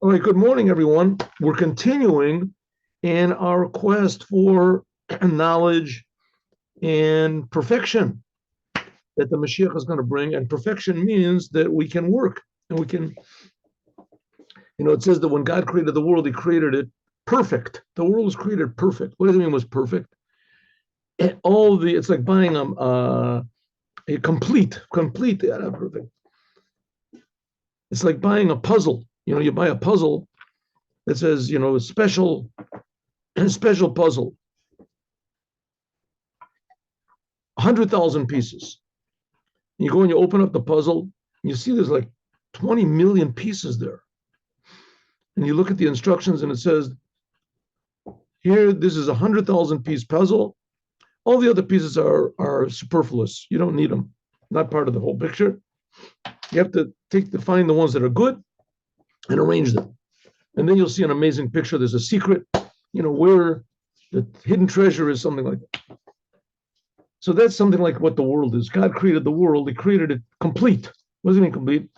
All right, good morning, everyone. We're continuing in our quest for knowledge and perfection that the Moshiach is going to bring. And perfection means that we can work and we can, it says that when God created the world, he created it perfect. The world was created perfect. What does it mean was perfect? It's like buying a complete, yeah, not perfect. It's like buying a puzzle. You buy a puzzle that says, a special puzzle, 100,000 pieces. You go and you open up the puzzle, and you see there's like 20 million pieces there. And you look at the instructions and it says, here, this is a 100,000 piece puzzle. All the other pieces are superfluous. You don't need them. Not part of the whole picture. You have to find the ones that are good and arrange them. And then you'll see an amazing picture. There's a secret, where the hidden treasure is, something like that. So that's something like what the world is. God created the world. He created it complete. What does it mean complete?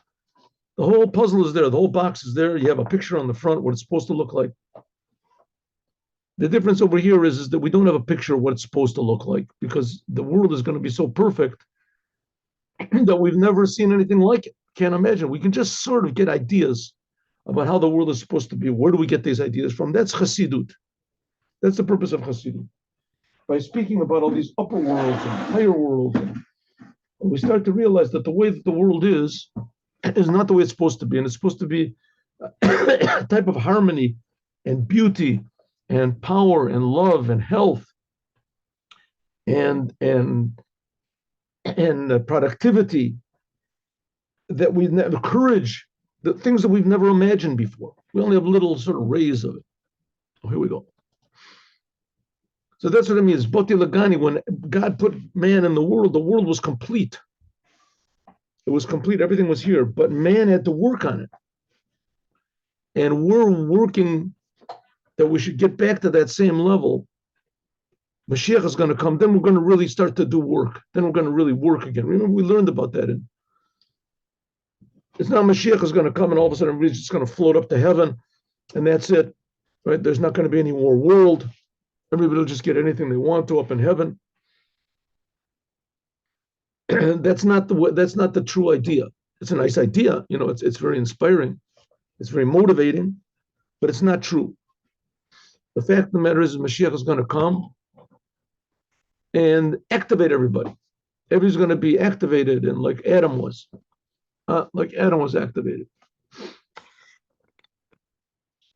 The whole puzzle is there. The whole box is there. You have a picture on the front, what it's supposed to look like. The difference over here is that we don't have a picture of what it's supposed to look like, because the world is going to be so perfect that we've never seen anything like it. Can't imagine. We can just sort of get ideas about how the world is supposed to be. Where do we get these ideas from? That's Chassidut. That's the purpose of Chassidut. By speaking about all these upper worlds and higher worlds, and we start to realize that the way that the world is not the way it's supposed to be. And it's supposed to be a type of harmony and beauty and power and love and health and productivity that we've never, courage, the things that we've never imagined before. We only have little sort of rays of it. Oh, here we go. So that's what it means. Bati LGani, when God put man in the world was complete. It was complete. Everything was here, but man had to work on it. And we're working that we should get back to that same level. Moshiach is going to come. Then we're going to really start to do work. Then we're going to really work again. Remember, we learned about that. It's not Moshiach is going to come and all of a sudden everybody's just going to float up to heaven and that's it. Right? There's not going to be any more world. Everybody will just get anything they want to up in heaven. That's not the true idea. It's a nice idea. It's very inspiring. It's very motivating, but it's not true. The fact of the matter is Mashiach is going to come and activate everybody. Everybody's going to be activated, and like Adam was activated.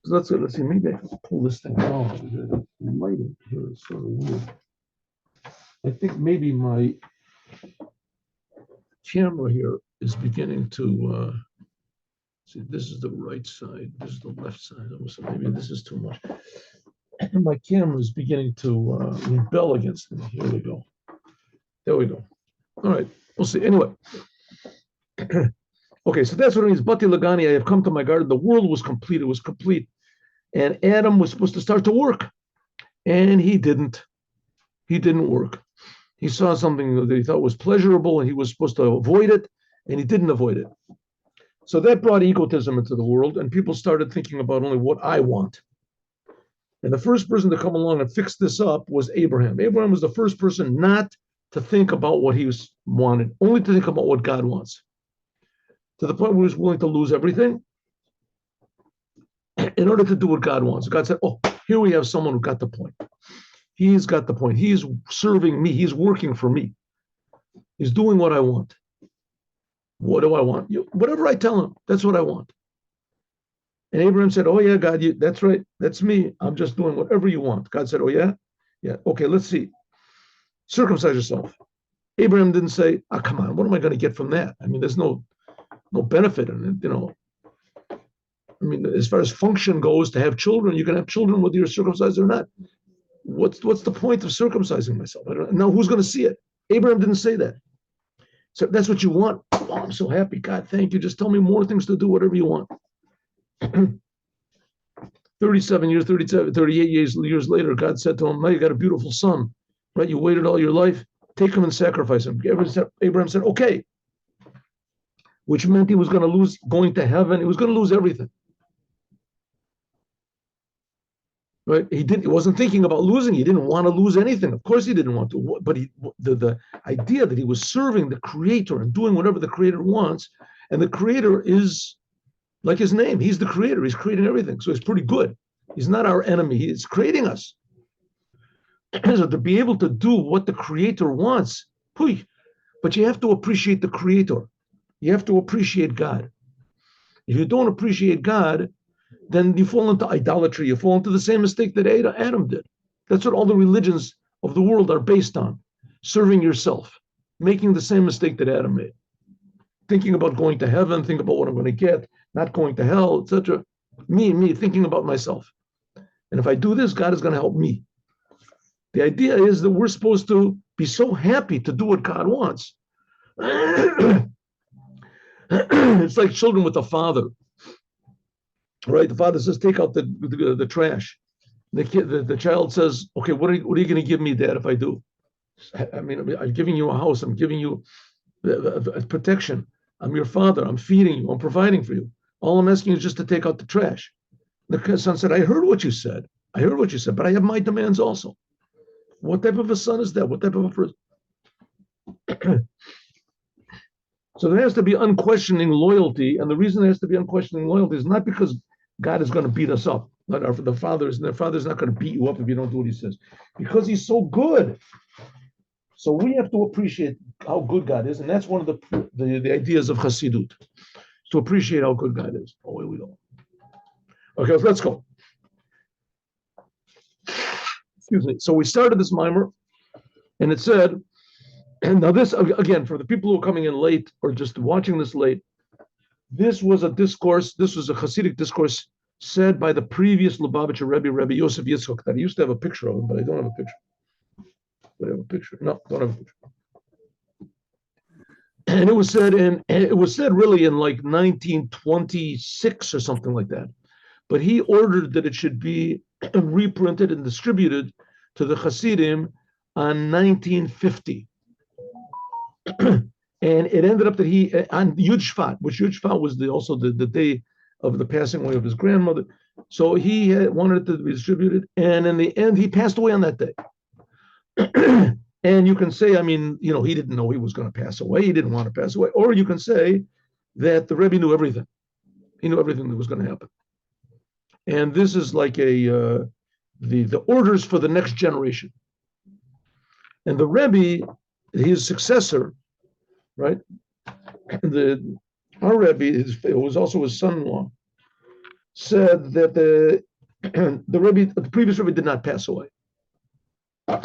So let's see. Maybe I can pull this thing down. The lighting here is sort of weird. I think maybe my camera here is beginning to see. This is the right side. This is the left side. So maybe this is too much. And my camera is beginning to rebel against me. Here we go. There we go. All right. We'll see. Anyway. Okay, so that's what it means. Bati LGani, I have come to my garden. The world was complete. It was complete. And Adam was supposed to start to work. And he didn't. He didn't work. He saw something that he thought was pleasurable and he was supposed to avoid it, and he didn't avoid it. So that brought egotism into the world, and people started thinking about only what I want. And the first person to come along and fix this up was Abraham. Abraham was the first person not to think about what he wanted, only to think about what God wants. To the point where he was willing to lose everything in order to do what God wants. God said, oh, here we have someone who got the point. He's got the point. He's serving me. He's working for me. He's doing what I want. What do I want? Whatever I tell him, that's what I want. And Abraham said, oh, yeah, God, that's right. That's me. I'm just doing whatever you want. God said, oh, yeah? Yeah. Okay, let's see. Circumcise yourself. Abraham didn't say, oh, come on, what am I going to get from that? I mean, there's no benefit in it, I mean, as far as function goes, to have children, you can have children whether you're circumcised or not. What's the point of circumcising myself? I don't know. Now, who's going to see it? Abraham didn't say that. So that's what you want. Oh, I'm so happy. God, thank you. Just tell me more things to do, whatever you want. 38 years later, God said to him, now you got a beautiful son, right? You waited all your life. Take him and sacrifice him. Abraham said, okay. Which meant he was going to lose going to heaven. He was going to lose everything. right? He wasn't thinking about losing. He didn't want to lose anything. Of course, he didn't want to. But the idea that he was serving the Creator and doing whatever the Creator wants, and the Creator is like his name. He's the Creator. He's creating everything, so he's pretty good. He's not our enemy. He's creating us. So to be able to do what the Creator wants, but you have to appreciate the Creator. You have to appreciate God. If you don't appreciate God, then you fall into idolatry. You fall into the same mistake that Adam did. That's what all the religions of the world are based on: serving yourself, making the same mistake that Adam made, thinking about going to heaven, think about what I'm going to get, not going to hell, etc. Me, thinking about myself. And if I do this, God is going to help me. The idea is that we're supposed to be so happy to do what God wants. It's like children with a father, right? The father says, "Take out the trash." The child says, "Okay, what are you going to give me, Dad, if I do?" I mean, I'm giving you a house. I'm giving you protection. I'm your father. I'm feeding you. I'm providing for you. All I'm asking you is just to take out the trash. The son said, "I heard what you said. I heard what you said, but I have my demands also." What type of a son is that? What type of a person? So there has to be unquestioning loyalty, and the reason there has to be unquestioning loyalty is not because God is going to beat us up. The father's not going to beat you up if you don't do what he says, because he's so good. So we have to appreciate how good God is, and that's one of the ideas of Hasidut, to appreciate how good God is. Oh, here we go. Okay, let's go. Excuse me. So we started this mimer, and it said, and now this, again, for the people who are coming in late or just watching this late, this was a discourse, this was a Hasidic discourse said by the previous Lubavitcher Rebbe Yosef Yitzchok, that I used to have a picture of him, but I don't have a picture. Do I have a picture? No, don't have a picture. And it was said really in like 1926 or something like that. But he ordered that it should be reprinted and distributed to the Hasidim on 1950. And it ended up that he, on Yud Shvat, which Yud Shvat was also the day of the passing away of his grandmother. So he wanted it to be distributed. And in the end, he passed away on that day. And you can say, I mean, he didn't know he was going to pass away. He didn't want to pass away. Or you can say that the Rebbe knew everything. He knew everything that was going to happen. And this is like the orders for the next generation. And the Rebbe, his successor, right? Our Rebbe, it was also his son-in-law, said that the previous Rebbe did not pass away.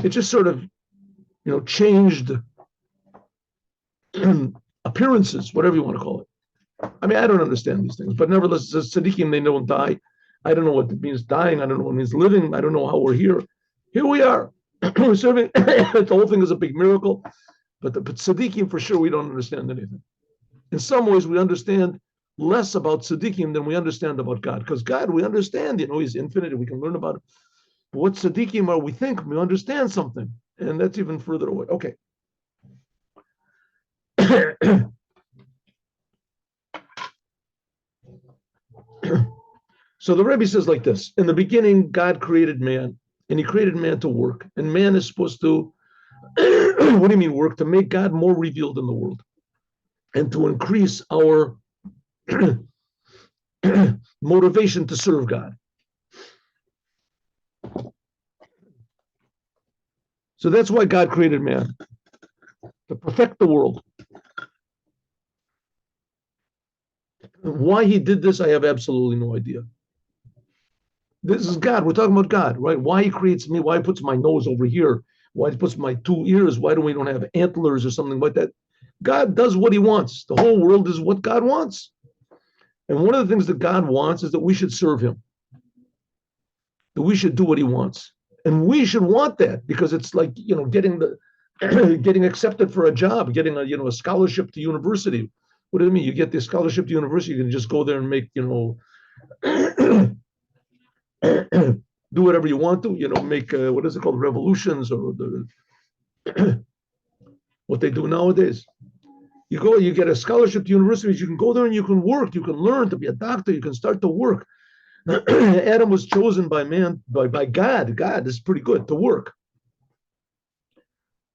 It just sort of, changed appearances, whatever you want to call it. I mean, I don't understand these things, but nevertheless, it says tzaddikim, they don't die. I don't know what it means dying. I don't know what it means living. I don't know how we're here. Here we are. We're serving. The whole thing is a big miracle. But tzaddikim, for sure, we don't understand anything. In some ways, we understand less about tzaddikim than we understand about God. Because God, we understand, he's infinite, and we can learn about it. But what tzaddikim are, we think we understand something. And that's even further away. Okay. So the Rebbe says like this: in the beginning, God created man, and he created man to work. And man is supposed to, what do you mean work? To make God more revealed in the world and to increase our motivation to serve God. So that's why God created man, to perfect the world. Why he did this, I have absolutely no idea. This is God. We're talking about God, right? Why he creates me, why he puts my nose over here, why he puts my 2 ears, why do we don't have antlers or something like that? God does what he wants. The whole world is what God wants. And one of the things that God wants is that we should serve him, that we should do what he wants. And we should want that, because it's like, getting accepted for a job, getting a scholarship to university. What do you mean? You get the scholarship to university, you can just go there and make, do whatever you want to, make, what is it called, revolutions, or what they do nowadays. You get a scholarship to universities, you can go there and you can work, you can learn to be a doctor, you can start to work. Adam was chosen by man, by God. God is pretty good to work,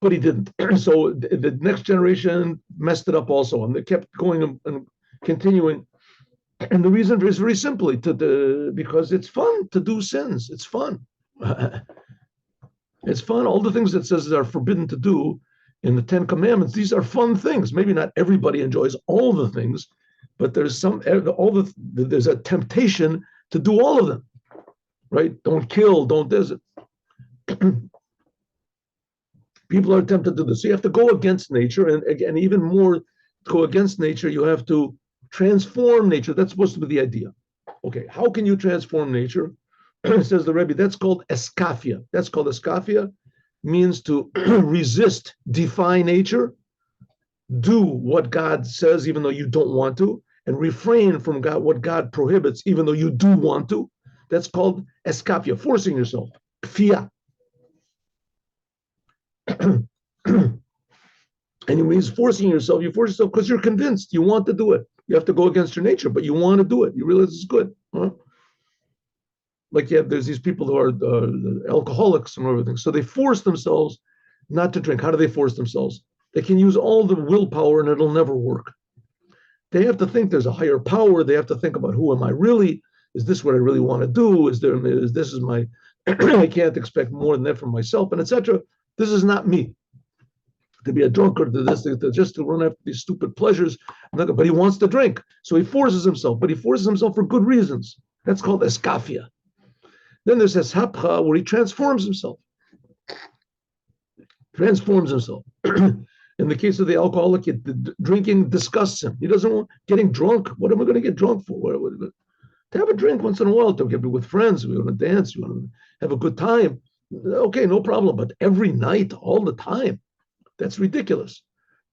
but he didn't. So the next generation messed it up also, and they kept going and continuing. And the reason is very simply because it's fun to do sins. It's fun. It's fun. All the things that says are forbidden to do in the Ten Commandments, these are fun things. Maybe not everybody enjoys all the things, but there's there's a temptation to do all of them, right? Don't kill, don't this. People are tempted to do this. So you have to go against nature, and again, even more, to go against nature, you have to transform nature. That's supposed to be the idea. Okay, how can you transform nature? Says the Rebbe, that's called eskafia. That's called eskafia, means to resist, defy nature, do what God says even though you don't want to, and refrain from what God prohibits even though you do want to. That's called eskafia, forcing yourself. Kfia. And when he's forcing yourself, you force yourself because you're convinced you want to do it. You have to go against your nature, but you want to do it. You realize it's good. Huh? Like there's these people who are alcoholics and everything. So they force themselves not to drink. How do they force themselves? They can use all the willpower and it'll never work. They have to think there's a higher power. They have to think about who am I really? Is this what I really want to do? This is my, I can't expect more than that from myself, and etc. This is not me. To be a drunkard, just to run after these stupid pleasures. But he wants to drink. So he forces himself, but he forces himself for good reasons. That's called eskafia. Then there's hapcha, where he transforms himself. Transforms himself. In the case of the alcoholic, drinking disgusts him. He doesn't want getting drunk. What am I going to get drunk for? To have a drink once in a while, to get with friends, we want to dance, we want to have a good time. Okay, no problem. But every night, all the time, that's ridiculous.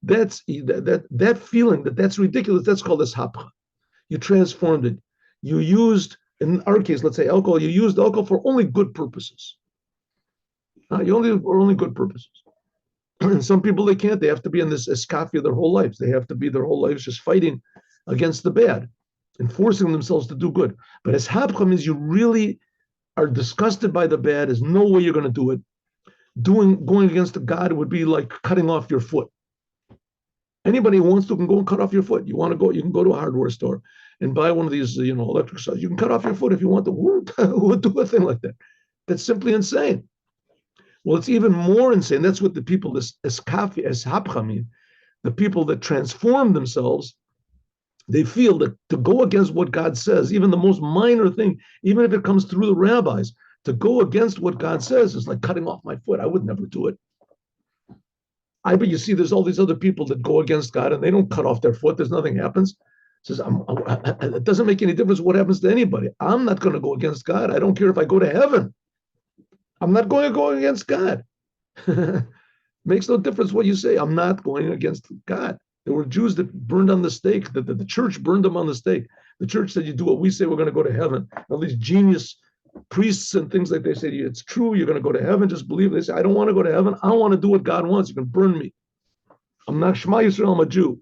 That feeling that's ridiculous. That's called as hapcha. You transformed it. You used, in our case, let's say alcohol. You used alcohol for only good purposes. You only for only good purposes. And some people they can't. They have to be in this eskafia their whole lives. They have to be their whole lives just fighting against the bad and forcing themselves to do good. But as hapcha means you really are disgusted by the bad. There's no way you're going to do it. Going against God would be like cutting off your foot. Anybody who wants to can go and cut off your foot. You want to go, you can go to a hardware store and buy one of these, electric saws. You can cut off your foot if you want to. Who would do a thing like that? That's simply insane. Well, it's even more insane. That's what the people, this hapcha mean. The people that transform themselves, they feel that to go against what God says, even the most minor thing, even if it comes through the rabbis, to go against what God says is like cutting off my foot. I would never do it. But you see, there's all these other people that go against God and they don't cut off their foot. There's nothing happens. It says, it doesn't make any difference what happens to anybody. I'm not going to go against God. I don't care if I go to heaven. I'm not going to go against God. Makes no difference what you say. I'm not going against God. There were Jews that burned on the stake, that the church burned them on the stake. The church said, you do what we say, we're going to go to heaven. All these genius priests and things like they say, it's true, you're going to go to heaven, just believe it. They say, I don't want to go to heaven. I want to do what God wants. You can burn me. I'm not Shema Yisrael, I'm a Jew.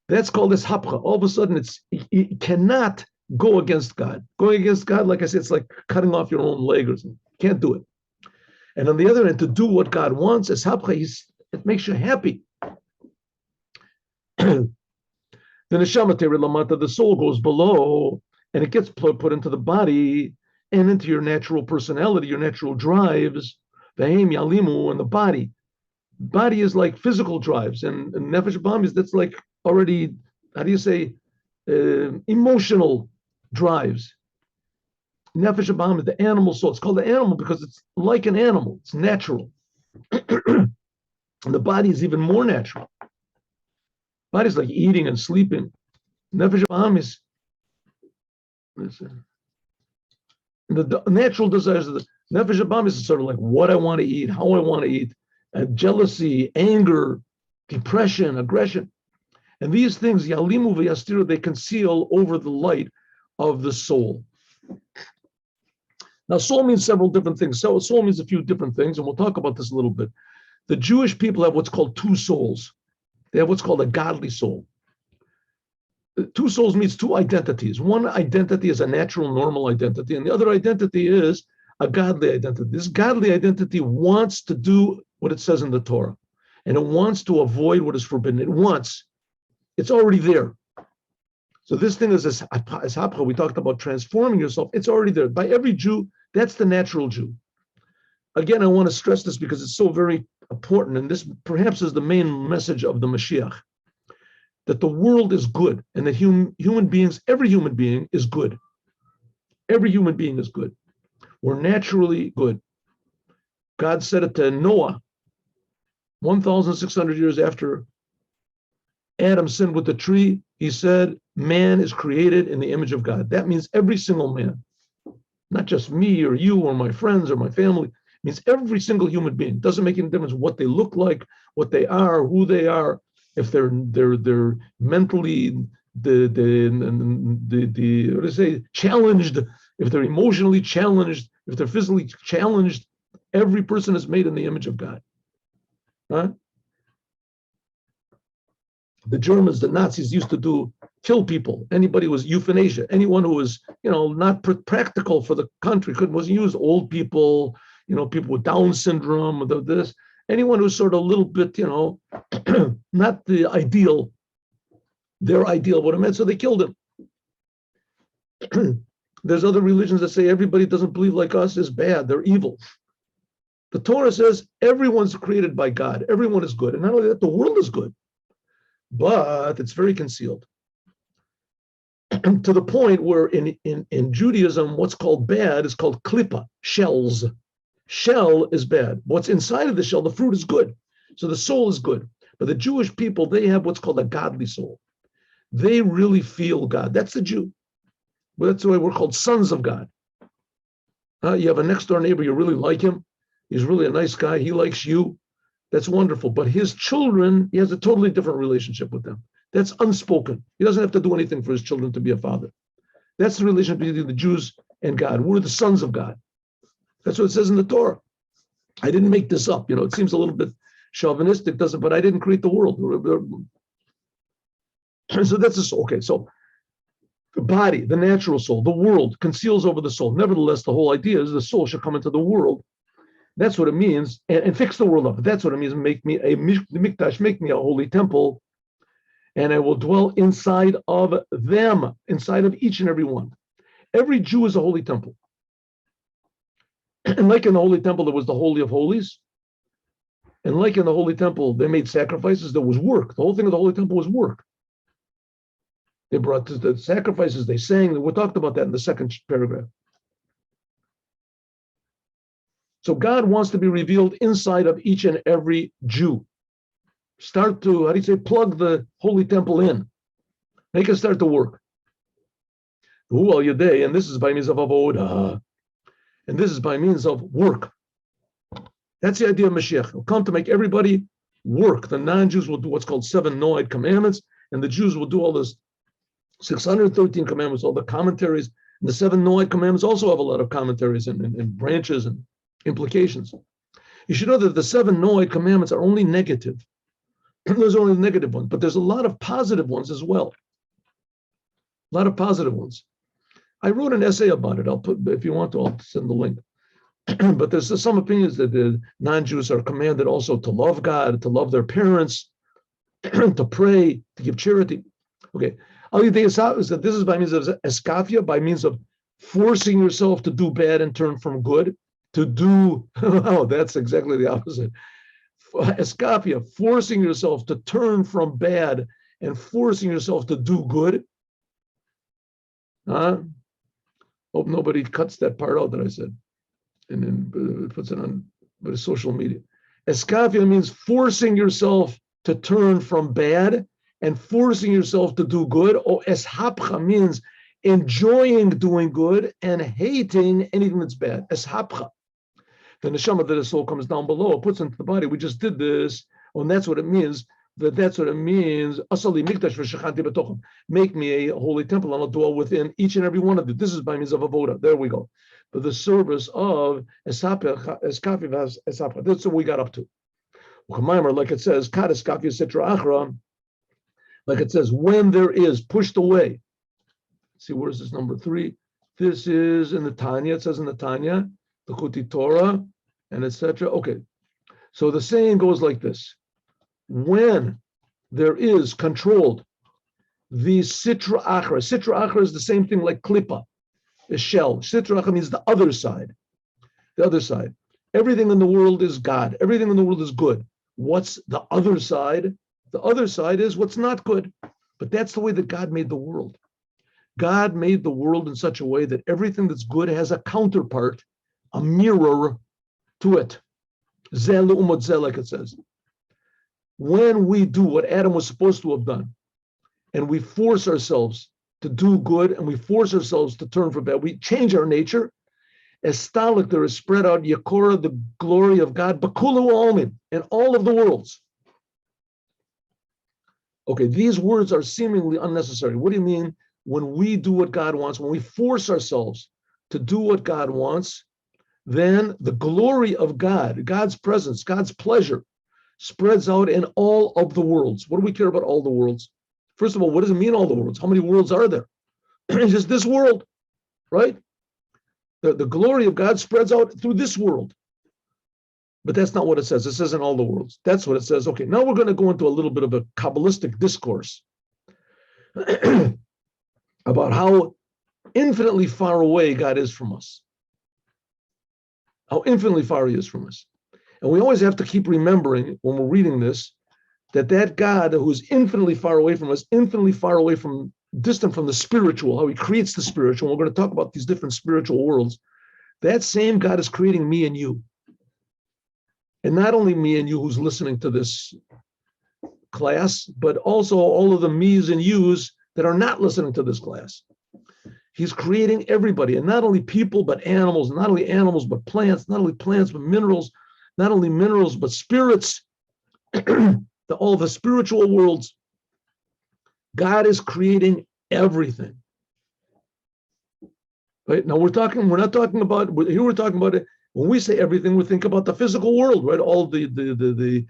That's called this hapcha. All of a sudden, it cannot go against God. Going against God, like I said, it's like cutting off your own leg or something. You can't do it. And on the other hand, to do what God wants is hapcha. It makes you happy. The neshama lamata, the soul goes below, and it gets put into the body and into your natural personality, your natural drives, v'hem yalimu, and the body. Body is like physical drives, and nefesh b'am that's like already, how do you say, emotional drives. Nefesh b'am is the animal soul. It's called the animal because it's like an animal. It's natural. And the body is even more natural. Body's like eating and sleeping. Nefesh b'am is the natural desires of the nefesh b'am is sort of like what I want to eat, how I want to eat, jealousy, anger, depression, aggression. And these things, yalimu v'yastiru, they conceal over the light of the soul. Now, soul means several different things. So soul means a few different things, and we'll talk about this a little bit. The Jewish people have what's called two souls. They have what's called a godly soul. two souls means two identities. One identity is a natural, normal identity, and the other identity is a godly identity. This godly identity wants to do what it says in the Torah, and it wants to avoid what is forbidden. It wants. It's already there. So this thing is as hapcha. We talked about transforming yourself. It's already there. By every Jew, that's the natural Jew. Again, I want to stress this because it's so very important, and this perhaps is the main message of the Moshiach, that the world is good, and that human beings, every human being is good. Every human being is good. We're naturally good. God said it to Noah 1,600 years after Adam sinned with the tree. He said, man is created in the image of God. That means every single man, not just me or you or my friends or my family. It means every single human being. Doesn't make any difference what they look like, what they are, who they are. If they're mentally what do I say, challenged, if they're emotionally challenged, if they're physically challenged, every person is made in the image of God. Huh? The Germans, the Nazis used to kill people. Anybody who was euthanasia, anyone who was, not practical for the country, was used. Old people, people with Down syndrome, this. Anyone who's sort of a little bit, not the ideal, their ideal would have meant, so they killed him. There's other religions that say everybody doesn't believe like us is bad, they're evil. The Torah says everyone's created by God, everyone is good. And not only that, the world is good, but it's very concealed. To the point where in Judaism, what's called bad is called klippa, shells. Shell is bad. What's inside of the shell, the fruit is good. So the soul is good. But the Jewish people, they have what's called a godly soul. They really feel God. That's the Jew. Well, that's why we're called sons of God. You have a next door neighbor, you really like him. He's really a nice guy. He likes you. That's wonderful. But his children, he has a totally different relationship with them. That's unspoken. He doesn't have to do anything for his children to be a father. That's the relationship between the Jews and God. We're the sons of God. That's what it says in the Torah. I didn't make this up. It seems a little bit chauvinistic, doesn't? But I didn't create the world. So that's just okay. So the body, the natural soul, the world conceals over the soul. Nevertheless, the whole idea is the soul should come into the world. That's what it means, and fix the world up. That's what it means. Make me a mikdash, make me a holy temple, and I will dwell inside of them, inside of each and every one. Every Jew is a holy temple. And like in the Holy Temple, there was the Holy of Holies. And like in the Holy Temple, they made sacrifices. There was work. The whole thing of the Holy Temple was work. They brought the sacrifices, they sang. We talked about that in the second paragraph. So God wants to be revealed inside of each and every Jew. Start to, plug the Holy Temple in. Make it start to work. And this is by means of avodah. And this is by means of work. That's the idea of Mashiach. He'll come to make everybody work. The non-Jews will do what's called 7 Noahide commandments, and the Jews will do all this 613 commandments, all the commentaries. And the 7 Noahide commandments also have a lot of commentaries and branches and implications. You should know that the 7 Noahide commandments are only negative. Those are only the negative ones, but there's a lot of positive ones as well. A lot of positive ones. I wrote an essay about it. I'll put, if you want to, I'll send the link. But there's some opinions that the non-Jews are commanded also to love God, to love their parents, to pray, to give charity. Okay. Is that this is by means of eskafia, by means of forcing yourself to do bad and turn from good, to do, that's exactly the opposite. Eskafia, forcing yourself to turn from bad and forcing yourself to do good. Hope nobody cuts that part out that I said and then puts it on social media. Eskafia means forcing yourself to turn from bad and forcing yourself to do good. Eshapcha means enjoying doing good and hating anything that's bad. Eshapcha. The neshama that the soul comes down below, puts into the body. We just did this, and that's what it means. That's what it means. Asali mikdash v'shechanti b'tochem. Make me a holy temple, and I'll dwell within each and every one of you. This is by means of avoda. There we go. But the service of eskafi esapcha. That's what we got up to. Like it says, kad eskafi sitra achra. Like it says, when there is, pushed away. See, where's this number 3? This is in the Tanya. It says in the Tanya, the Kuti Torah, and etc. Okay, so the saying goes like this: when there is controlled the sitra achra. Sitra achra is the same thing like klipa, a shell. Sitra achra means the other side. The other side. Everything in the world is God. Everything in the world is good. What's the other side? The other side is what's not good. But that's the way that God made the world. God made the world in such a way that everything that's good has a counterpart, a mirror to it. Zeh le'umot zeh, like it says. When we do what Adam was supposed to have done, and we force ourselves to do good, and we force ourselves to turn from bad, we change our nature. Estalik, there is spread out Yakora, the glory of God, Bakulu Almin, in all of the worlds. Okay, these words are seemingly unnecessary. What do you mean? When we do what God wants, when we force ourselves to do what God wants, then the glory of God, God's presence, God's pleasure, spreads out in all of the worlds. What do we care about all the worlds? First of all, what does it mean all the worlds? How many worlds are there? It's just this world, right? The glory of God spreads out through this world. But that's not what it says. It says in all the worlds. That's what it says. Okay, now we're going to go into a little bit of a Kabbalistic discourse about how infinitely far away God is from us. How infinitely far he is from us. And we always have to keep remembering when we're reading this, that God who is infinitely far away from us, infinitely far away from, distant from the spiritual, how he creates the spiritual. We're going to talk about these different spiritual worlds. That same God is creating me and you. And not only me and you who's listening to this class, but also all of the me's and you's that are not listening to this class. He's creating everybody, and not only people, but animals, not only animals, but plants, not only plants, but minerals, not only minerals, but spirits, all the spiritual worlds. God is creating everything. Right? Now we're not talking about, here we're talking about it. When we say everything, we think about the physical world, right? All the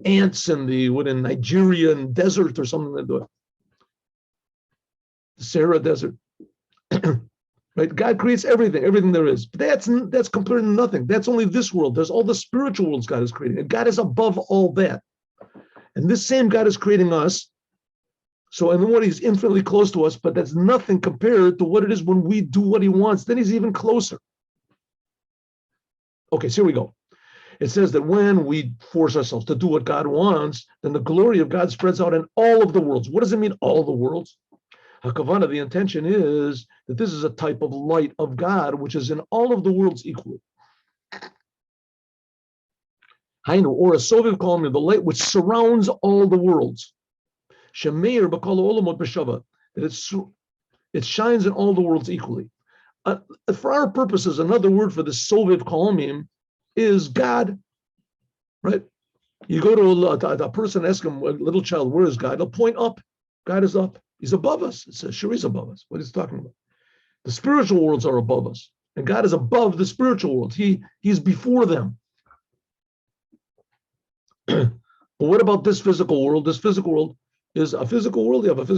ants and in Nigerian desert or something like that. The Sahara Desert. Right? God creates everything there is. But that's compared to nothing. That's only this world. There's all the spiritual worlds God is creating. And God is above all that. And this same God is creating us. So in what he's infinitely close to us, but that's nothing compared to what it is when we do what he wants. Then he's even closer. Okay, so here we go. It says that when we force ourselves to do what God wants, then the glory of God spreads out in all of the worlds. What does it mean, all the worlds? Hakavana, the intention is that this is a type of light of God, which is in all of the worlds equally. Hainu, or a Soviv Kalmi, the light which surrounds all the worlds. Shemeir b'kol olamot b'shava, that it shines in all the worlds equally. For our purposes, another word for the Soviv Kalmim is God, right? You go to a person, ask him, a little child, where is God? They'll point up. God is up. He's above us. It says, sure, he's above us. What he's talking about. The spiritual worlds are above us. And God is above the spiritual worlds. He's before them. But what about this physical world? This physical world is a physical world. You have a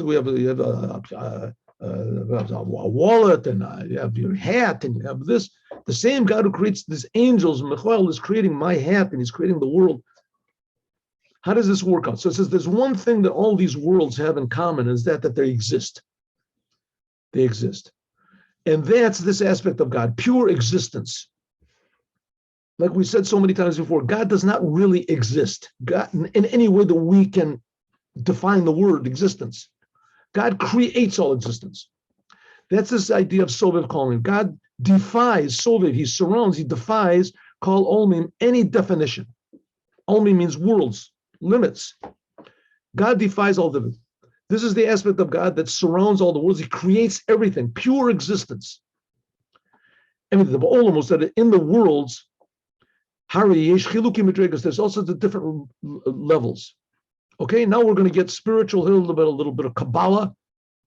wallet, and you have your hat, and you have this. The same God who creates these angels, Michael, is creating my hat, and he's creating the world. How does this work out? So it says there's one thing that all these worlds have in common, is that they exist. They exist. And that's this aspect of God, pure existence. Like we said so many times before, God does not really exist. God, in any way that we can define the word existence. God creates all existence. That's this idea of Soviv Kalmim. God defies Soviv. He surrounds, he defies, Kol Olmim, any definition. Olmim means worlds, limits. God defies all of it. This is the aspect of God that surrounds all the worlds. He creates everything, pure existence. Everything. The Olam was that in the worlds, there's also the different levels. Okay, now we're going to get spiritual here, a little bit of Kabbalah.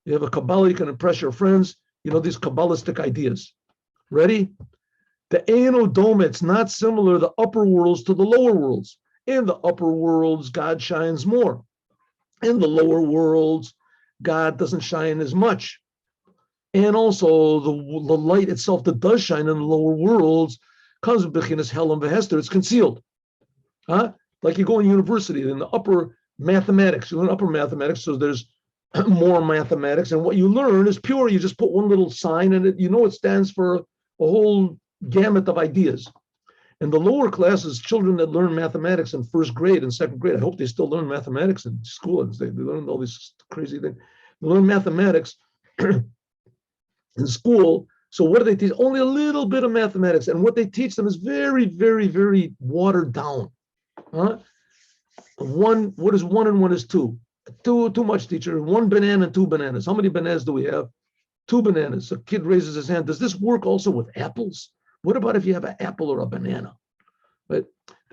You have a Kabbalah, you can impress your friends. You know, these Kabbalistic ideas. Ready? The Eino Dome, it's not similar, the upper worlds to the lower worlds. In the upper worlds, God shines more. In the lower worlds, God doesn't shine as much. And also the light itself that does shine in the lower worlds comes with Bechinas Helam Vehester. It's concealed. Like you go in university, in the upper mathematics, you learn upper mathematics, so there's more mathematics, and what you learn is pure. You just put one little sign in it, it stands for a whole gamut of ideas. In the lower classes, children that learn mathematics in first grade and second grade, I hope they still learn mathematics in school. They learn all these crazy things. They learn mathematics in school. So what do they teach? Only a little bit of mathematics. And what they teach them is very, very, very watered down. What is one and one is two? Too much, teacher. One banana and two bananas. How many bananas do we have? Two bananas. A kid raises his hand. Does this work also with apples? What about if you have an apple or a banana? But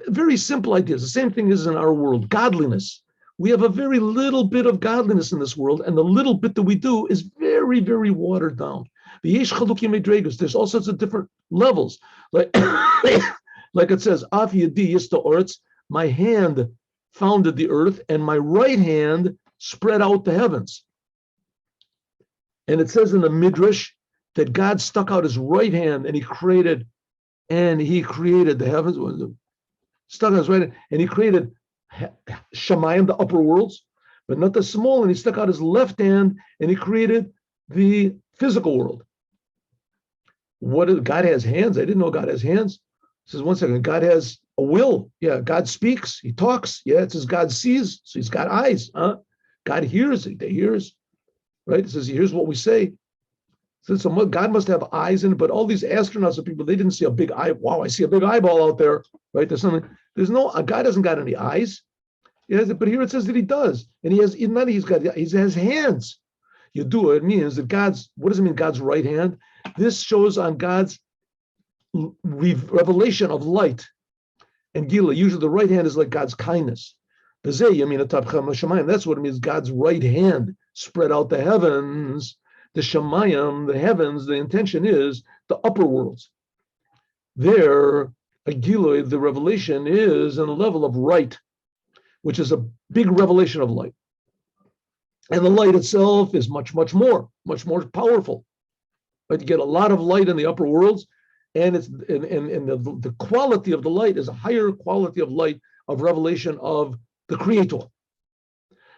very simple ideas. The same thing is in our world. Godliness. We have a very little bit of godliness in this world, and the little bit that we do is very, very watered down. There's all sorts of different levels. Like it says, Af Yedi Yista Oretz, my hand founded the earth, and my right hand spread out the heavens. And it says in the Midrash that God stuck out his right hand and he created the heavens, stuck out his right hand, and he created Shemayim, the upper worlds, but not the small, and he stuck out his left hand and he created the physical world. God has hands? I didn't know God has hands. It says, one second, God has a will. Yeah, God speaks, he talks. Yeah, it says God sees, so he's got eyes. God hears, he hears. Right? It says he hears what we say. So God must have eyes in it, but all these astronauts and people, they didn't see a big eye. Wow, I see a big eyeball out there. Right? God hasn't got any eyes. But here it says that he does. And he has hands. It means that what does it mean, God's right hand? This shows on God's revelation of light and Gila. Usually the right hand is like God's kindness. That's what it means, God's right hand spread out the heavens, the Shemayim, the heavens. The intention is the upper worlds. There, a Gila, the revelation is in a level of right, which is a big revelation of light. And the light itself is much, much more powerful. But you get a lot of light in the upper worlds, and the quality of the light is a higher quality of light of revelation of the Creator.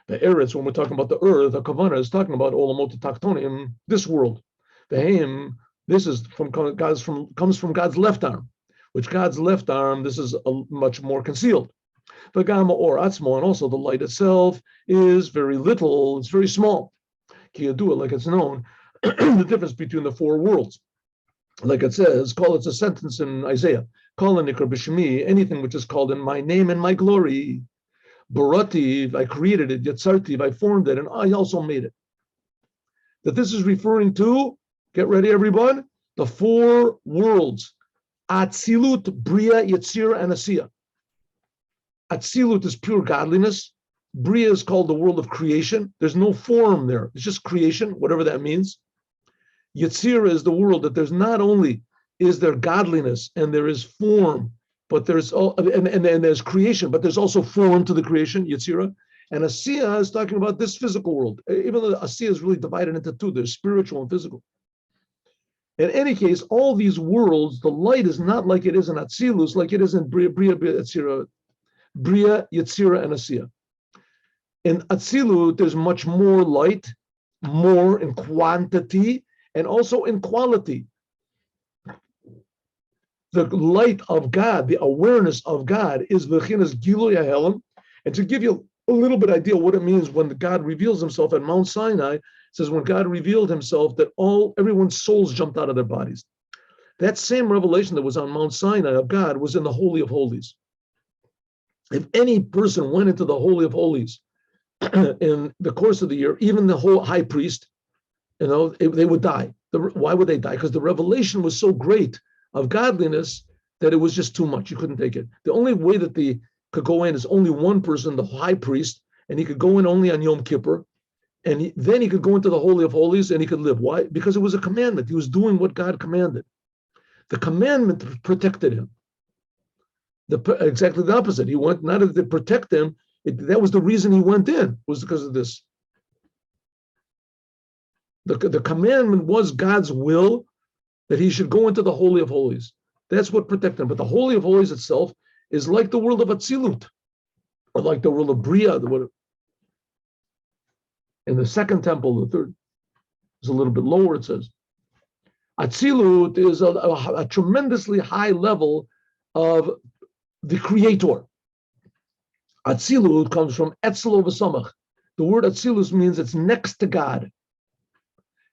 The Eretz, when we're talking about the earth, the Kavanah is talking about Olamot Taktonim, this world. The Haim, this is comes from God's left arm, which God's left arm, this is much more concealed. The Gama or Atzmo, and also the light itself is very little, it's very small. Kiyadua, like it's known, the difference between the four worlds. Like it says, it's a sentence in Isaiah, call in Nikra B'Shemi, anything which is called in my name and my glory. Barati, I created it, Yatzarti, I formed it, and I also made it. That this is referring to, get ready everyone, the four worlds. Atzilut, Bria, Yetzira, and Asiya. Atzilut is pure godliness. Bria is called the world of creation. There's no form there. It's just creation, whatever that means. Yetzira is the world that there's not only is there godliness and there is form, but there's and there's creation, but there's also form to the creation, Yetzira. And Asiya is talking about this physical world. Even though Asiya is really divided into two, there's spiritual and physical. In any case, all these worlds, the light is not like it is in Atzilus, like it is in Bria, Yetzira, and Asiya. In Atzilut, there's much more light, more in quantity, and also in quality. The light of God, the awareness of God is V'chinas Giluy HaHelam. And to give you a little bit idea what it means when God reveals himself at Mount Sinai, it says when God revealed himself that everyone's souls jumped out of their bodies. That same revelation that was on Mount Sinai of God was in the Holy of Holies. If any person went into the Holy of Holies in the course of the year, even the whole high priest, they would die. Why would they die? Because the revelation was so great of godliness that it was just too much. You couldn't take it. The only way that they could go in is only one person, the high priest, and he could go in only on Yom Kippur, and then he could go into the Holy of Holies and he could live. Why? Because it was a commandment. He was doing what God commanded. The commandment protected him. Exactly the opposite. He went not to protect him, That was the reason he went in, was because of this. The commandment was God's will that he should go into the Holy of Holies. That's what protected him. But the Holy of Holies itself is like the world of Atzilut, or like the world of Bria. In the second temple, the third, is a little bit lower, it says. Atzilut is a tremendously high level of the Creator. Atzilut comes from Etzel v'samach. The word Atzilus means it's next to God.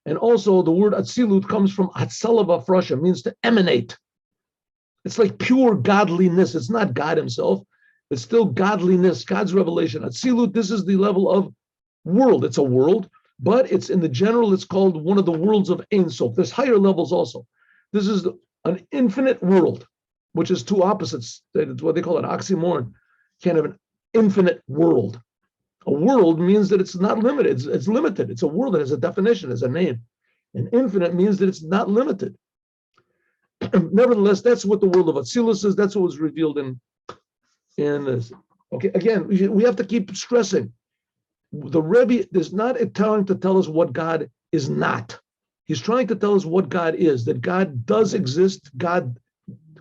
And also the word Atzilut comes from Atzala v'afrasha, means to emanate. It's like pure godliness. It's not God himself. It's still godliness, God's revelation. Atzilut, this is the level of world. It's a world, but it's in the general, it's called one of the worlds of Ein Sof. There's higher levels also. This is an infinite world, which is two opposites. It's what they call an oxymoron. Can't have an infinite world. A world means that it's not limited. It's limited. It's a world that has a definition, has a name. And infinite means that it's not limited. Nevertheless, that's what the world of Atzilus is. That's what was revealed in this. Okay, again, we have to keep stressing. The Rebbe is not trying to tell us what God is not. He's trying to tell us what God is, that God does exist. God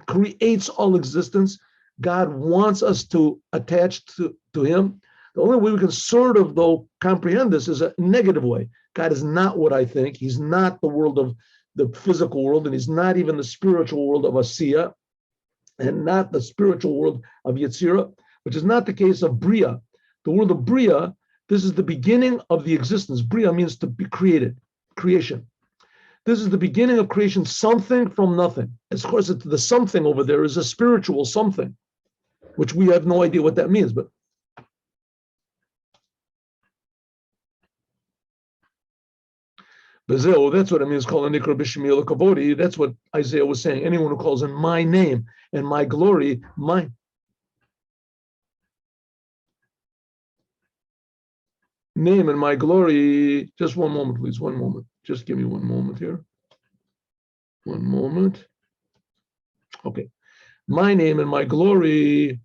creates all existence. God wants us to attach to him. The only way we can sort of, though, comprehend this is a negative way. God is not what I think. He's not the world of the physical world, and he's not even the spiritual world of Asiya, and not the spiritual world of Yetzirah, which is not the case of Bria. The world of Bria, this is the beginning of the existence. Bria means to be created, creation. This is the beginning of creation, something from nothing. Of course, the something over there is a spiritual something, which we have no idea what that means, but that's what it means, calling Nikra B'Shemi Kavodi. That's what Isaiah was saying. Anyone who calls in my name and my glory, my name and my glory. Just one moment, please. One moment. Just give me one moment here. One moment. Okay. My name and my glory.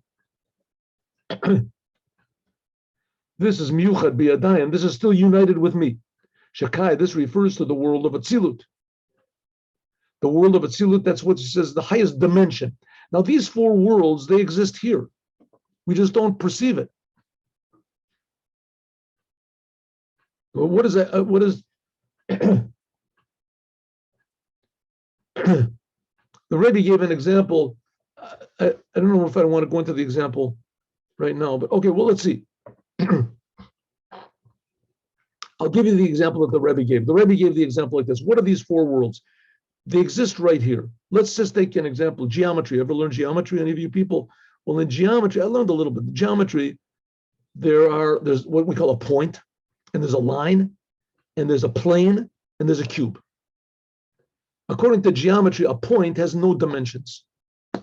This is Miyuchad B'Yadayim. This is still united with me. Shakai, this refers to the world of Atzilut. The world of Atzilut, that's what it says, the highest dimension. Now, these four worlds, they exist here. We just don't perceive it. Well, what is that? What is the Rebbe gave an example. I don't know if I want to go into the example right now, but okay, well, let's see. I'll give you the example that the Rebbe gave. The Rebbe gave the example like this. What are these four worlds? They exist right here. Let's just take an example. Geometry. Ever learned geometry, any of you people? Well, in geometry, I learned a little bit. Geometry, there's what we call a point, and there's a line, and there's a plane, and there's a cube. According to geometry, a point has no dimensions.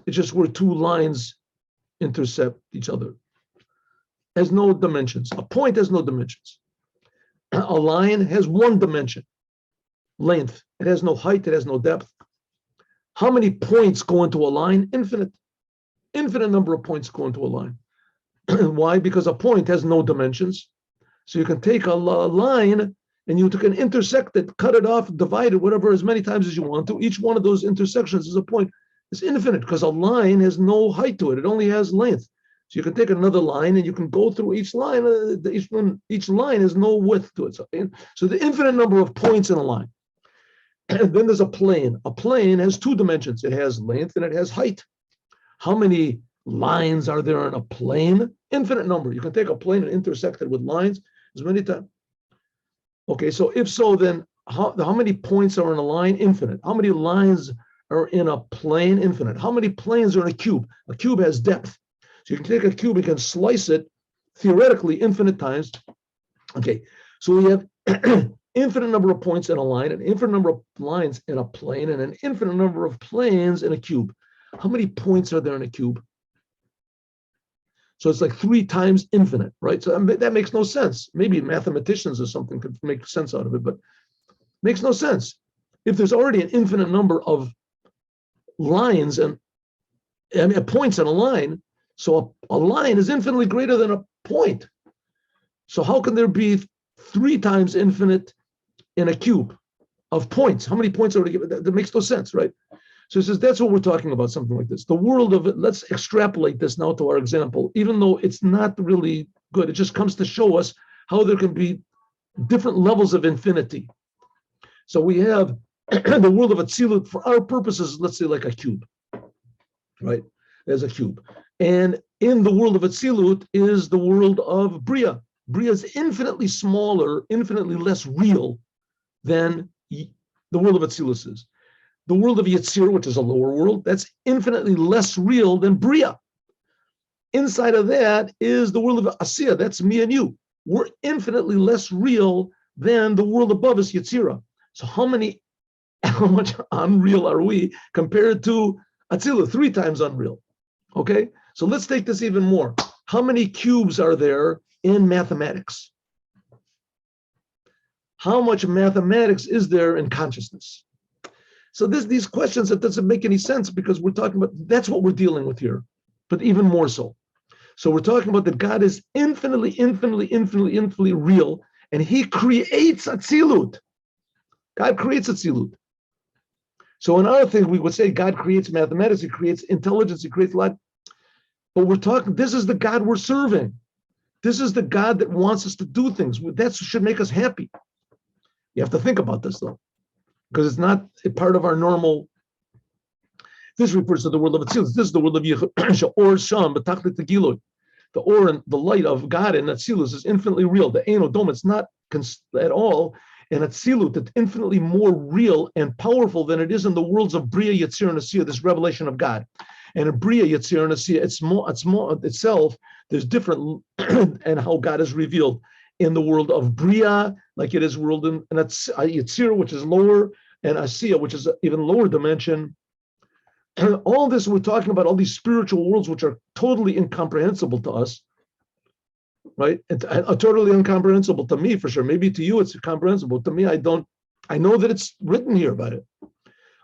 It's just where two lines intercept each other. It has no dimensions. A point has no dimensions. A line has one dimension, length. It has no height, it has no depth. How many points go into a line? Infinite. Infinite number of points go into a line. Why? Because a point has no dimensions. So you can take a line and you can intersect it, cut it off, divide it, whatever, as many times as you want to. Each one of those intersections is a point. It's infinite because a line has no height to it. It only has length. So you can take another line and you can go through each line. Each line has no width to it. So the infinite number of points in a line. And then there's a plane. A plane has two dimensions. It has length and it has height. How many lines are there in a plane? Infinite number. You can take a plane and intersect it with lines as many times. Okay, so if so, then how many points are in a line? Infinite. How many lines are in a plane? Infinite. How many planes are in a cube? A cube has depth. So you can take a cube, you can slice it theoretically infinite times. Okay, so we have infinite number of points in a line, an infinite number of lines in a plane, and an infinite number of planes in a cube. How many points are there in a cube? So it's like 3 times infinite, right? So that makes no sense. Maybe mathematicians or something could make sense out of it, but makes no sense. If there's already an infinite number of lines and points in a line, so a line is infinitely greater than point. So how can there be 3 times infinite in a cube of points? How many points are we given? That makes no sense, right? So he says, that's what we're talking about, something like this. The world of it, let's extrapolate this now to our example, even though it's not really good. It just comes to show us how there can be different levels of infinity. So we have the world of Atzilut, for our purposes, let's say like a cube, right? There's a cube. And in the world of Atzilut is the world of Bria. Bria is infinitely smaller, infinitely less real than the world of Atzilus is. The world of Yetzir, which is a lower world, that's infinitely less real than Bria. Inside of that is the world of Asiya, that's me and you. We're infinitely less real than the world above us, Yetzirah. So how much unreal are we compared to Atzilus? 3 times unreal. Okay, so let's take this even more. How many cubes are there in mathematics? How much mathematics is there in consciousness? So these questions, that doesn't make any sense because we're talking about, that's what we're dealing with here, but even more so. So we're talking about that God is infinitely real, and he creates Atzilut. God creates Atzilut. So in our thing, we would say God creates mathematics, he creates intelligence, he creates life. But we're talking, this is the God we're serving. This is the God that wants us to do things. That should make us happy. You have to think about this though, because it's not a part of our normal. This refers to the world of Atzilus. This is the world of Yichud. Or Sham, B'tachlit Tegilot. The or and the light of God in Atzilus is infinitely real. The Ein Odom, it's not at all in Atzilut. It's infinitely more real and powerful than it is in the worlds of Bria, Yetzir, and Asiya, this revelation of God. And in Bria, Yetzir, and Asiya, it's more itself. There's different and how God is revealed in the world of Bria, like it is world in Yetzir, which is lower, and Asiya, which is an even lower dimension. And all this we're talking about, all these spiritual worlds which are totally incomprehensible to us, right? And totally incomprehensible to me for sure. Maybe to you it's comprehensible. To me, I know that it's written here about it.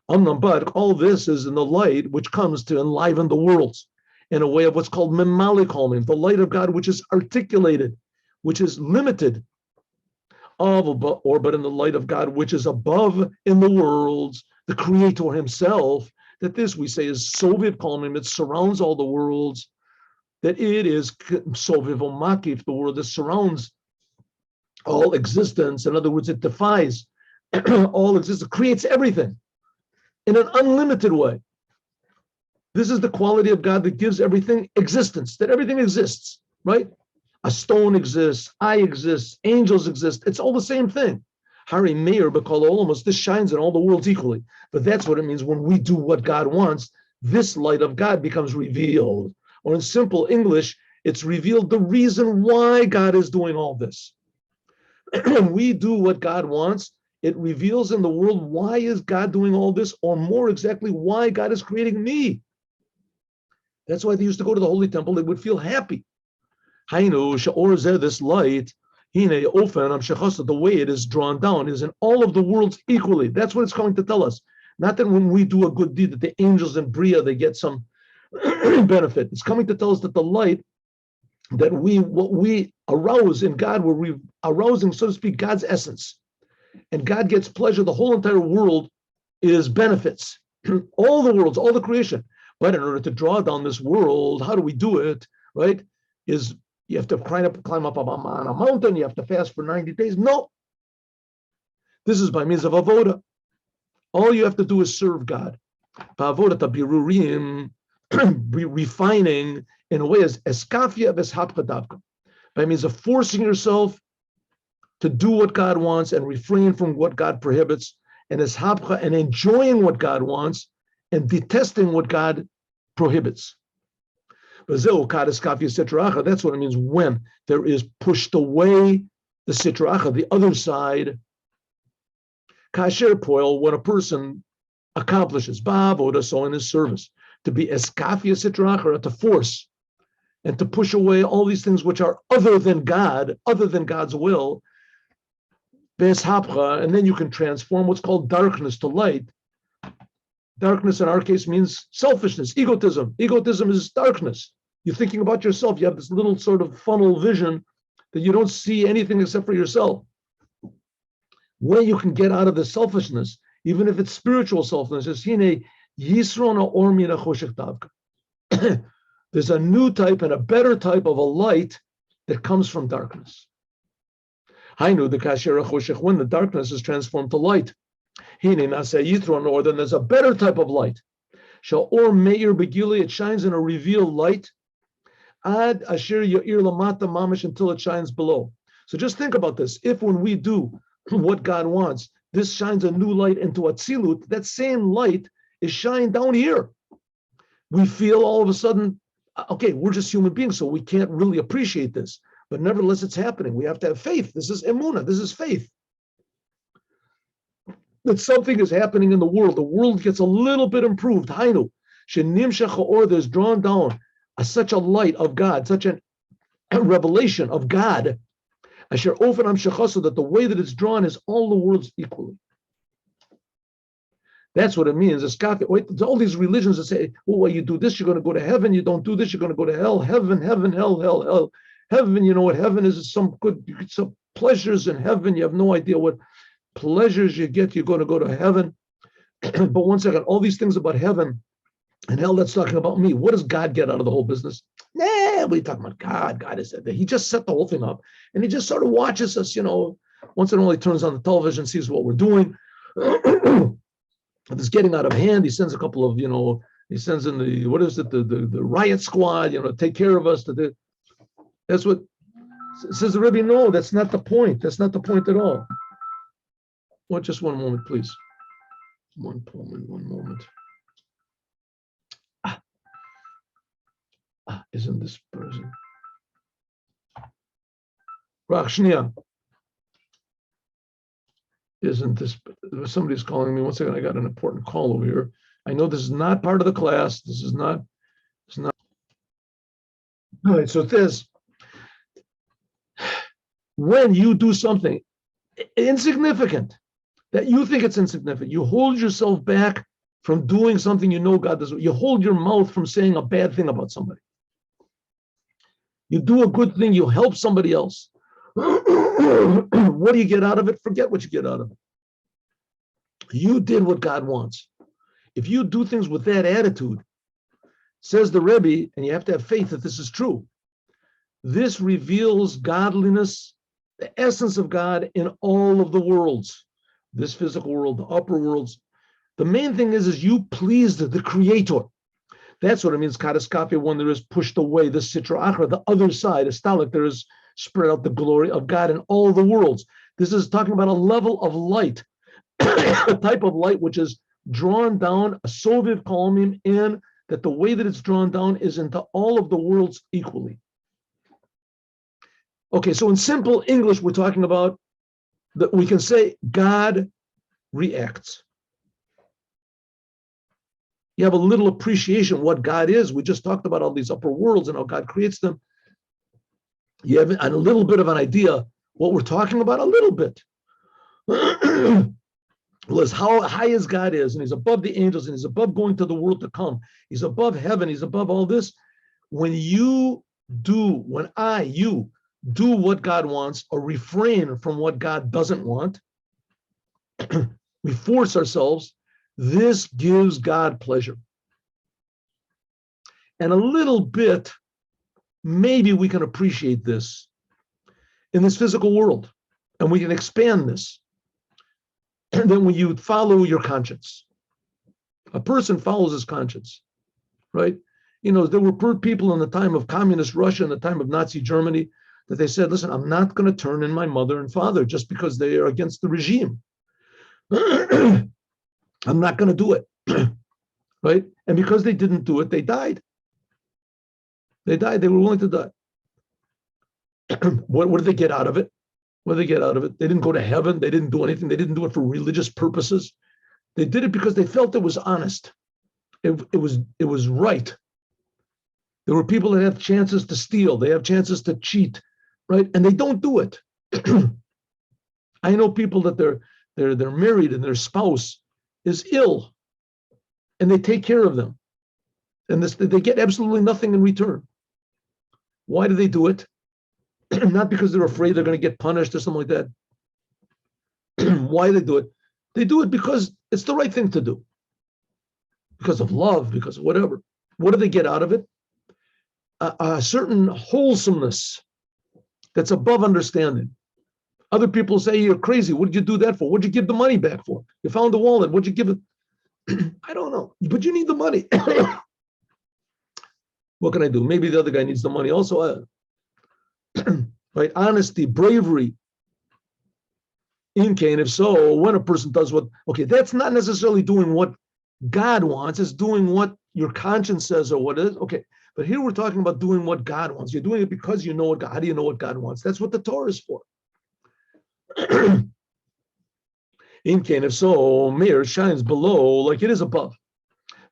But all this is in the light which comes to enliven the worlds in a way of what's called Memalik Holmim, the light of God which is articulated, which is limited, but in the light of God which is above in the worlds, the Creator himself. That this we say is Soviv Kolmim, it surrounds all the worlds, that it is Soviv Omakif, the world that surrounds all existence. In other words, it defies all existence, creates everything in an unlimited way. This is the quality of God that gives everything existence, that everything exists, right? A stone exists, I exist, angels exist, it's all the same thing. Hari Meir B'Kol Olamos, this shines in all the worlds equally. But that's what it means when we do what God wants, this light of God becomes revealed. Or in simple English, it's revealed the reason why God is doing all this. When we do what God wants, it reveals in the world why is God doing all this, or more exactly, why God is creating me. That's why they used to go to the Holy Temple, they would feel happy. Hainu Sha'or Zeh, this light, the way it is drawn down is in all of the worlds equally. That's what it's going to tell us. Not that when we do a good deed, that the angels in Bria, they get some benefit. It's coming to tell us that the light that what we arouse in God, we're arousing, so to speak, God's essence. And God gets pleasure. The whole entire world is benefits. All the worlds, all the creation. But in order to draw down this world, how do we do it, right? Is you have to climb up on a mountain, you have to fast for 90 days. No. This is by means of avoda. All you have to do is serve God. Refining in a way as eskafia v'eshapcha davka. By means of forcing yourself to do what God wants and refrain from what God prohibits, and eshapcha, and enjoying what God wants and detesting what God prohibits. That's what it means when there is pushed away the sitra acha, the other side. Kasher poil, when a person accomplishes ba'avoda, so in his service, to be eskafia sitra acha, to force and to push away all these things which are other than God, other than God's will. And then you can transform what's called darkness to light. Darkness in our case means selfishness, egotism. Egotism is darkness. You're thinking about yourself. You have this little sort of funnel vision that you don't see anything except for yourself. When you can get out of the selfishness, even if it's spiritual selfishness, there's a new type and a better type of a light that comes from darkness. I knew the kasher choshech, when the darkness is transformed to light. Or then there's a better type of light. Or meir begili, it shines in a revealed light. Ad asher ya'ir lamata mamish, until it shines below. So just think about this. If when we do what God wants, this shines a new light into Atzilut, that same light is shining down here. We feel all of a sudden, okay, we're just human beings, so we can't really appreciate this. But nevertheless, it's happening. We have to have faith. This is emunah. This is faith. That something is happening in the world. The world gets a little bit improved. Hainu, shenimshach or there's drawn down such a light of God, such a revelation of God. Asher ofen am shechasu, that the way that it's drawn is all the worlds equally. That's what it means. There's all these religions that say, well, you do this, you're going to go to heaven. You don't do this, you're going to go to hell. Heaven, heaven, hell, hell, hell. Heaven, you know what heaven is some good, some pleasures in heaven. You have no idea what pleasures you get. You're going to go to heaven. But one second, all these things about heaven and hell, that's talking about me. What does God get out of the whole business? Nah, what are you talking about? God is there. He just set the whole thing up. And he just sort of watches us, once in a while he turns on the television, sees what we're doing. If it's getting out of hand, he sends a couple of, he sends in the riot squad, take care of us. That's what says the Rebbe. No, that's not the point. That's not the point at all. Well, just one moment, please. One moment. Isn't this person? Rakshnia. Isn't this, somebody's calling me. One second, I got an important call over here. I know this is not part of the class. It's not. All right, so it says, when you do something insignificant, that you think it's insignificant, you hold yourself back from doing something God does. You hold your mouth from saying a bad thing about somebody. You do a good thing, you help somebody else. What do you get out of it? Forget what you get out of it. You did what God wants. If you do things with that attitude, says the Rebbe, and you have to have faith that this is true, this reveals godliness, the essence of God in all of the worlds, this physical world, the upper worlds. The main thing is you pleased the Creator. That's what it means, kataskafe, when there is pushed away, the sitra achra, the other side, astalik, there is spread out the glory of God in all the worlds. This is talking about a level of light, a type of light which is drawn down, a soviv kalmim, in that the way that it's drawn down is into all of the worlds equally. Okay, so in simple English, we're talking about that we can say God reacts. You have a little appreciation of what God is. We just talked about all these upper worlds and how God creates them. You have a little bit of an idea what we're talking about, a little bit. Was how high as God is, and he's above the angels, and he's above going to the world to come. He's above heaven, he's above all this. When you do what God wants or refrain from what God doesn't want, we force ourselves, this gives God pleasure. And a little bit, maybe we can appreciate this in this physical world, and we can expand this. And then when you follow your conscience, a person follows his conscience, right? There were people in the time of communist Russia, in the time of Nazi Germany, that they said, listen, I'm not going to turn in my mother and father just because they are against the regime. I'm not going to do it, right? And because they didn't do it, they died. They died. They were willing to die. What did they get out of it? What did they get out of it? They didn't go to heaven. They didn't do anything. They didn't do it for religious purposes. They did it because they felt it was honest. It was right. There were people that have chances to steal. They have chances to cheat, right? And they don't do it. I know people that they're married and their spouse is ill, and they take care of them, and they get absolutely nothing in return. Why do they do it? Not because they're afraid they're going to get punished or something like that. Why they do it? They do it because it's the right thing to do. Because of love, because of whatever. What do they get out of it? A certain wholesomeness that's above understanding. Other people say, you're crazy. What did you do that for? What did you give the money back for? You found the wallet. What did you give it? I don't know. But you need the money. What can I do? Maybe the other guy needs the money also. Right? Honesty, bravery. In Cain, if so, when a person does what, okay, that's not necessarily doing what God wants, it's doing what your conscience says or what it is. Okay, but here we're talking about doing what God wants. You're doing it because you know what God, how do you know what God wants? That's what the Torah is for. In Cain, if so, Meir shines below like it is above.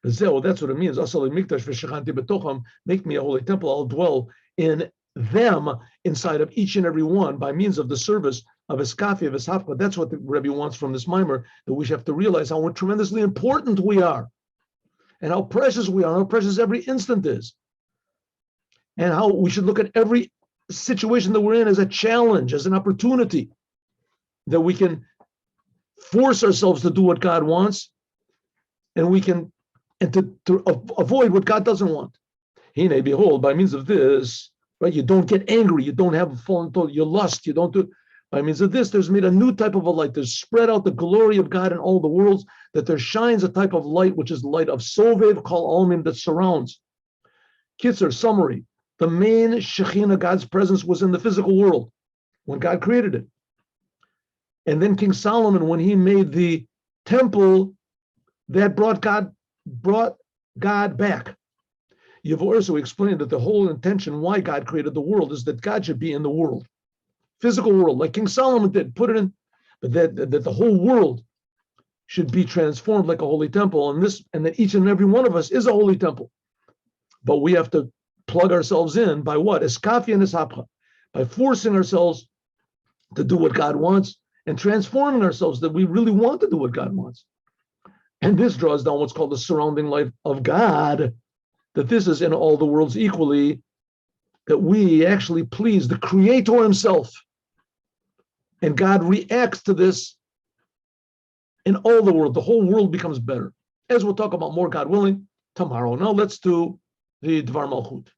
That's what it means. Make me a holy temple, I'll dwell in them inside of each and every one by means of the service of Eskafi, of Eshafka. That's what the Rebbe wants from this mimer, that we have to realize how tremendously important we are and how precious we are, how precious every instant is, and how we should look at every situation that we're in as a challenge, as an opportunity, that we can force ourselves to do what God wants, and we can, and to avoid what God doesn't want. Hine, behold, by means of this, right? You don't get angry. You don't have fallen thought. You lust. You don't do. By means of this, there's made a new type of a light. There's spread out the glory of God in all the worlds. That there shines a type of light, which is the light of Sovev Kol Almim, that surrounds. Kitzer, summary: the main Shekhinah, God's presence, was in the physical world when God created it, and then King Solomon, when he made the temple, that brought God back. You've also explained that the whole intention why God created the world is that God should be in the world, physical world, like King Solomon did, put it in, but that the whole world should be transformed like a holy temple, and that each and every one of us is a holy temple. But we have to plug ourselves in by what? Eskafi and Eshapcha, by forcing ourselves to do what God wants and transforming ourselves that we really want to do what God wants. And this draws down what's called the surrounding light of God, that this is in all the worlds equally, that we actually please the Creator himself. And God reacts to this in all the world. The whole world becomes better. As we'll talk about more, God willing, tomorrow. Now let's do the Dvar Malchut.